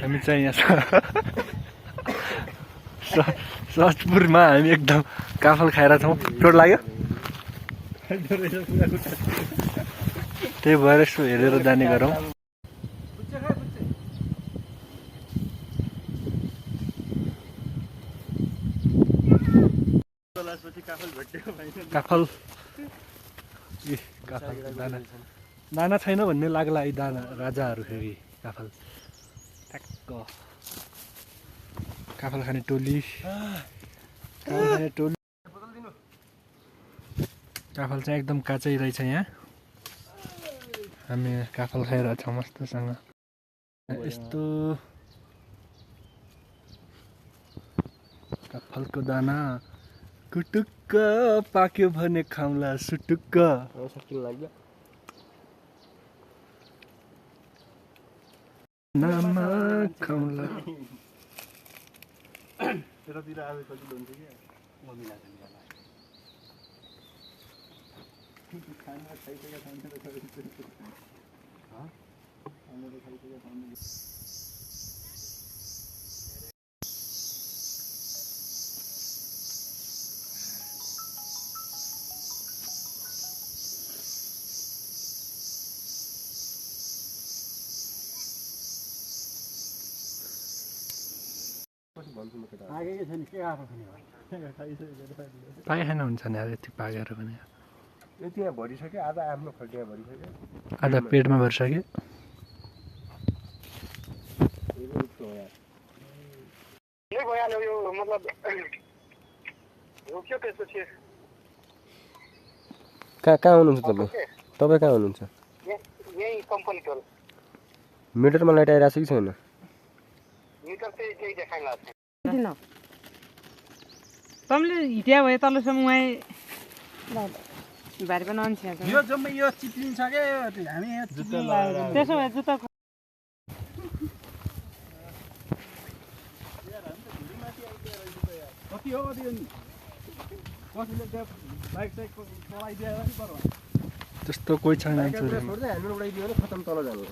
हामी चाहिँ यहाँ सहजपुरमा हामी एकदम काफल खाएर छौँ। चोट लाग्यो त्यही भएर यसो हेरेर जाने गरौँ। काफल दाना छैन भन्ने लाग्ला यी दाना राजाहरू फेरि काफल ठ्याक्क काफल खाने टोली काफल चाहिँ एकदम काँचै रहेछ यहाँ। हामी काफल खाइरहेको छौँ मस्तसँग। यस्तो काफलको दाना कुटुक्क पाक्यो भने खाउँला सुटुक्क। नामा खाउँला पाए खान हुन्छ नि यति पाकेर पनि। यति यहाँ भरिसक्यो, आधा आफ्नो खटिया भरिसक्यो, आधा पेटमा भरिसक्यो। कहाँ हुनुहुन्छ तपाईँ? तपाईँ कहाँ हुनुहुन्छ? मिटरमा लाइट आइरहेको छ कि छैन? तमले हिटिया भयो तलसम्म उहाँ भारी पनि अन्स्या छ। यो जम्मै यो चिप्लिन्छ के हामी त्यसो भए जुत्ता कति हो त्यो नि कसैले त्यो बाइक साइक चलाइदिएर नि पर्छ। त्यस्तो कोही छैन। हेलमेट उडाइदियो भने खतम तल जानु।